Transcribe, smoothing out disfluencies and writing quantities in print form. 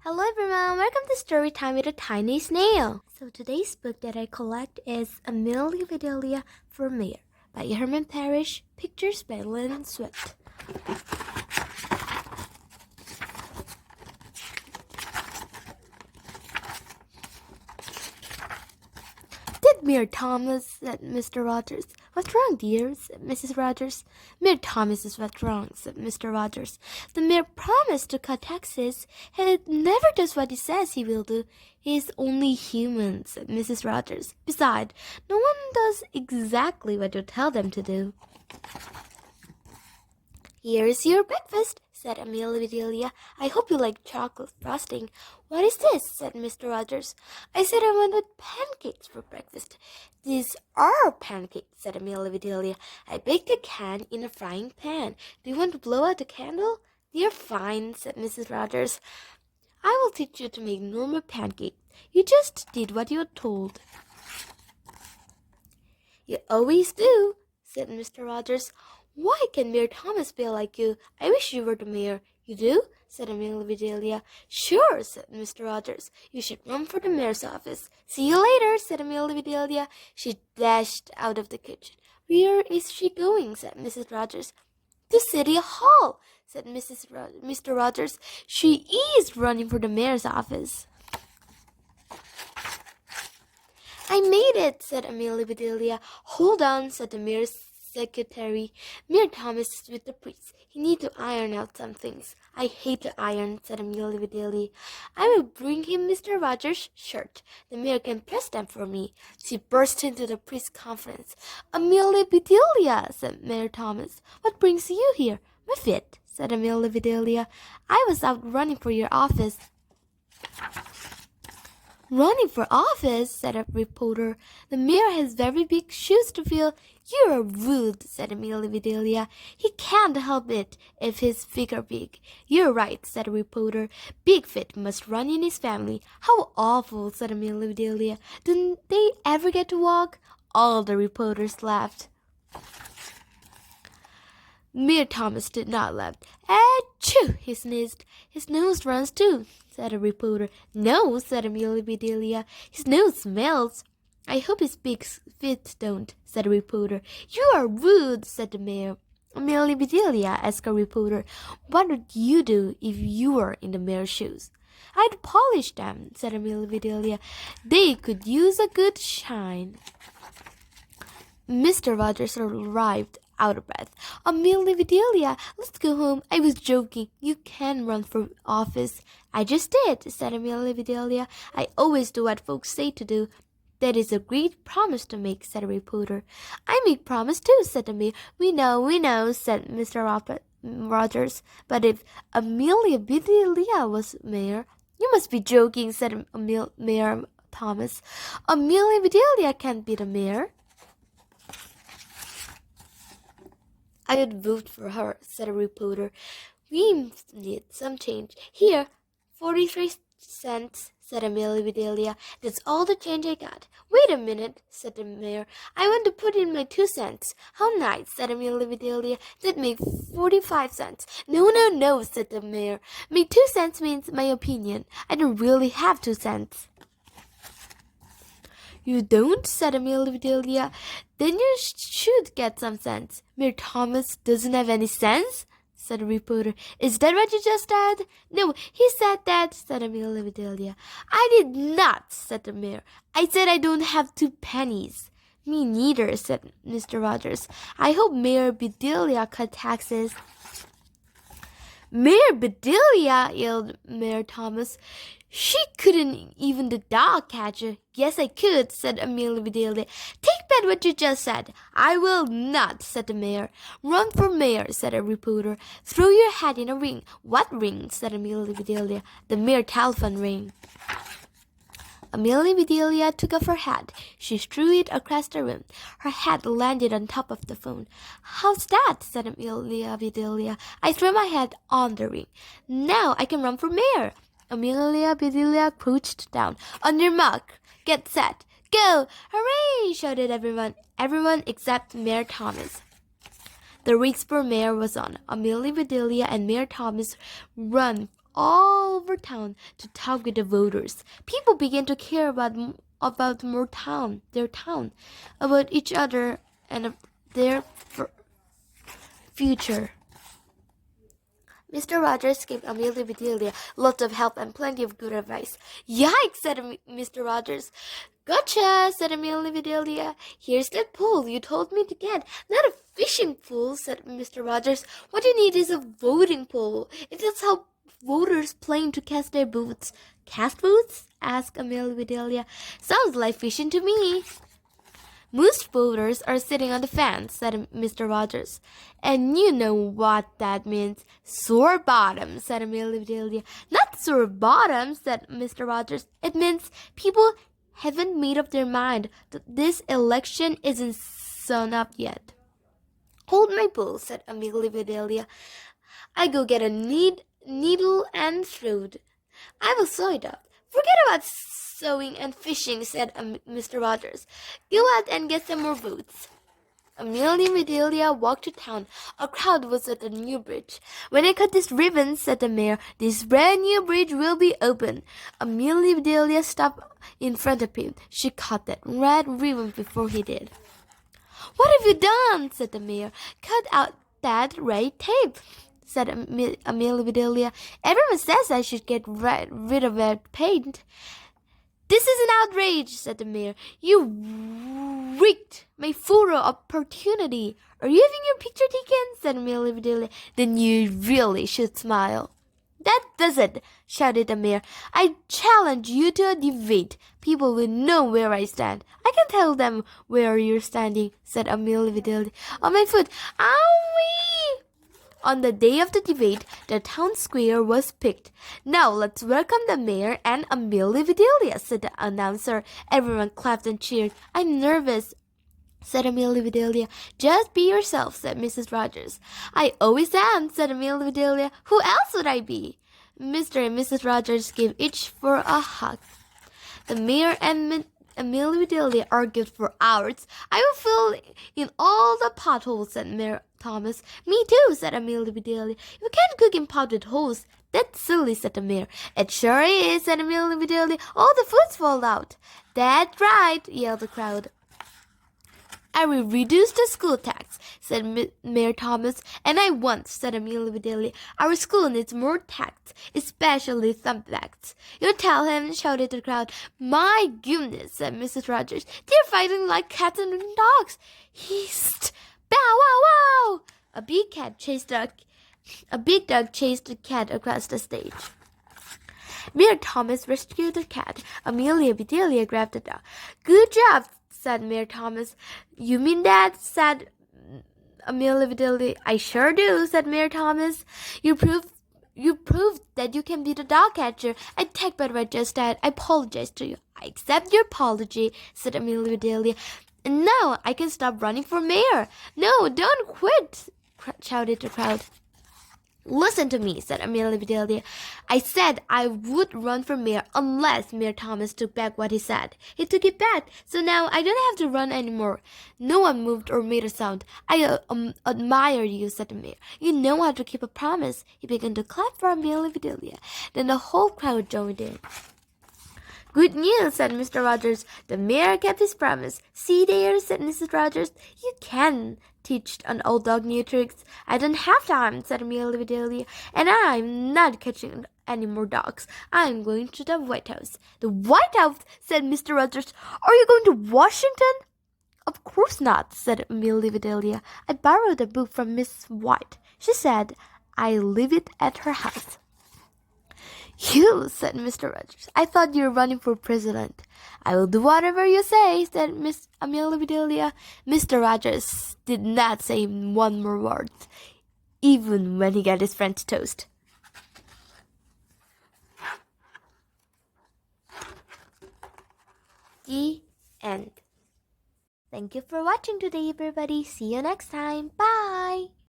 Hello everyone, welcome to Storytime with a Tiny Snail. So today's book that I collect is Amelia Bedelia for Mayor by Herman Parrish, pictures by Lynn Swift. Did Mayor Thomas, said Mr. Rogers. What's wrong, dear? Said Mrs. Rogers. Mayor Thomas is what's wrong, said Mr. Rogers. The mayor promised to cut taxes. He never does what he says he will do. He's only human, said Mrs. Rogers. Besides, no one does exactly what you tell them to do. Here's your breakfast, said Amelia Bedelia. I hope you like chocolate frosting. What is this? Said Mr. Rogers. I said I wanted pancakes for breakfast. These are pancakes, said Amelia Bedelia. I baked a can in a frying pan. Do you want to blow out the candle? They're fine, said Mrs. Rogers. I will teach you to make normal pancakes. You just did what you were told. You always do, said Mr. Rogers. Why can Mayor Thomas be like you? I wish you were the mayor. You do? Said Amelia Bedelia. Sure, said Mr. Rogers. You should run for the mayor's office. See you later, said Amelia Bedelia. She dashed out of the kitchen. Where is she going? Said Mrs. Rogers. To City Hall, said Mr. Rogers. She is running for the mayor's office. I made it, said Amelia Bedelia. Hold on, said the mayor's secretary. Mayor Thomas is with the priest. He needs to iron out some things. I hate to iron, said Amelia Bedelia. I will bring him Mr. Rogers' shirt. The mayor can press them for me. She burst into the priest's conference. Amelia Bedelia, said Mayor Thomas. What brings you here? My fit, said Amelia Bedelia. I was out running for your office. Running for office, said a reporter. The mayor has very big shoes to fill. You are rude, said Amelia Bedelia. He can't help it if his feet are big. You're right, said a reporter. Big feet must run in his family. How awful, said Amelia Bedelia. Didn't they ever get to walk? All the reporters laughed. Mayor Thomas did not laugh. Achoo, he sneezed. His nose runs too, said a reporter. No, said Amelia Bedelia. His nose smells. I hope his big feet don't, said a reporter. You are rude, said the mayor. Amelia Bedelia asked a reporter, what would you do if you were in the mayor's shoes? I'd polish them, said Amelia Bedelia. They could use a good shine. Mr. Rogers arrived out of breath. Amelia Bedelia, let's go home. I was joking. You can run for office. I just did, said Amelia Bedelia. I always do what folks say to do. That is a great promise to make, said a reporter. I make promise too, said the mayor. We know, said Mr. Rogers. But if Amelia Bedelia was mayor, you must be joking, said Mayor Thomas. Amelia Bedelia can't be the mayor. I would vote for her, said a reporter. We need some change. Here, 43 cents, said Amelia Bedelia. That's all the change I got. Wait a minute, said the mayor. I want to put in my 2 cents. How nice, said Amelia Bedelia. That makes 45 cents. No, said the mayor. My 2 cents means my opinion. I don't really have 2 cents. You don't, said Amelia Bedelia. Then you should get some sense. Mayor Thomas doesn't have any sense, said a reporter. Is that what you just said? No, he said that, said Amelia Bedelia. I did not, said the mayor. I said I don't have 2 pennies. Me neither, said Mr. Rogers. I hope Mayor Bedelia cut taxes. Mayor Bedelia, yelled Mayor Thomas. She couldn't even the dog catch her. Yes, I could, said Amelia Bedelia. Take back what you just said. I will not, said the mayor. Run for mayor, said a reporter. Throw your hat in a ring. What ring? Said Amelia Bedelia. The mayor telephone ring. Amelia Bedelia took off her hat. She threw it across the room. Her hat landed on top of the phone. How's that? Said Amelia Bedelia. I threw my hat on the ring. Now I can run for mayor. Amelia Bedelia crouched down. On your mark. Get set. Go! Hooray! Shouted everyone. Everyone except Mayor Thomas. The race for mayor was on. Amelia Bedelia and Mayor Thomas ran all over town to talk with the voters. People began to care about their town, about each other, and their future. Mr. Rogers gave Amelia Bedelia lots of help and plenty of good advice. Yikes, said Mr. Rogers. Gotcha, said Amelia Bedelia. Here's that pole you told me to get. Not a fishing pole, said Mr. Rogers. What you need is a voting pole. It does help voters plan to cast their votes. Cast votes? Asked Amelia Bedelia. Sounds like fishing to me. Most voters are sitting on the fence, said Mr. Rogers. And you know what that means. Sore bottom, said Amelia Bedelia. Not sore bottom, said Mr. Rogers. It means people haven't made up their mind that this election isn't sewn up yet. Hold my bull, said Amelia Bedelia. I go get a needle and thread. I will sew it up. Forget about sewing and fishing, said Mr. Rogers. Go out and get some more votes. Amelia Bedelia walked to town. A crowd was at the new bridge. When I cut this ribbon, said the mayor, this brand new bridge will be open. Amelia Bedelia stopped in front of him. She cut that red ribbon before he did. What have you done? Said the mayor. Cut out that red tape, said Amelia Bedelia. Everyone says I should get rid of that paint. This is an outrage, said the mayor. You rigged my photo opportunity. Are you having your picture taken? Said Amelia Bedelia. Then you really should smile. That does it, shouted the mayor. I challenge you to a debate. People will know where I stand. I can tell them where you're standing, said Amelia Bedelia. On my foot. Owie! On the day of the debate, the town square was picked. Now let's welcome the mayor and Amelia Bedelia, said the announcer. Everyone clapped and cheered. I'm nervous, said Amelia Bedelia. Just be yourself, said Mrs. Rogers. I always am, said Amelia Bedelia. Who else would I be? Mr. and Mrs. Rogers gave each for a hug. The mayor and Amelia Bedelia argued for hours. I will fill in all the potholes, said Mayor Thomas. Me too, said Amelia Bedelia. You can't cook in pot with holes. That's silly, said the mayor. It sure is, said Amelia Bedelia. All the foods fall out. That's right, yelled the crowd. I will reduce the school tax, said Mayor Thomas. And I won't, said Amelia Bedelia. Our school needs more tax, especially some tax. You tell him, shouted the crowd. My goodness, said Mrs. Rogers. They're fighting like cats and dogs. Hissed. Bow wow wow! A big dog chased the cat across the stage. Mayor Thomas rescued the cat. Amelia Bedelia grabbed the dog. Good job, said Mayor Thomas. You mean that? Said Amelia Bedelia. I sure do, said Mayor Thomas. You proved that you can be the dog catcher. I take back what I just said. I apologize to you. I accept your apology, said Amelia Bedelia. And now I can stop running for mayor. No, don't quit, shouted the crowd. Listen to me, said Amelia Bedelia. I said I would run for mayor unless Mayor Thomas took back what he said. He took it back, so now I don't have to run anymore. No one moved or made a sound. I admire you, said the mayor. You know how to keep a promise. He began to clap for Amelia Bedelia. Then the whole crowd joined in. Good news, said Mr. Rogers. The mayor kept his promise. See there, said Mrs. Rogers. You can teach an old dog new tricks. I don't have time, said Amelia Bedelia. And I'm not catching any more dogs. I'm going to the White House. The White House, said Mr. Rogers. Are you going to Washington? Of course not, said Amelia Bedelia. I borrowed a book from Miss White. She said I leave it at her house. You, said Mr. Rogers. I thought you were running for president. I will do whatever you say, said Miss Amelia Bedelia. Mr. Rogers did not say one more word, even when he got his French toast. The end. Thank you for watching today, everybody. See you next time. Bye.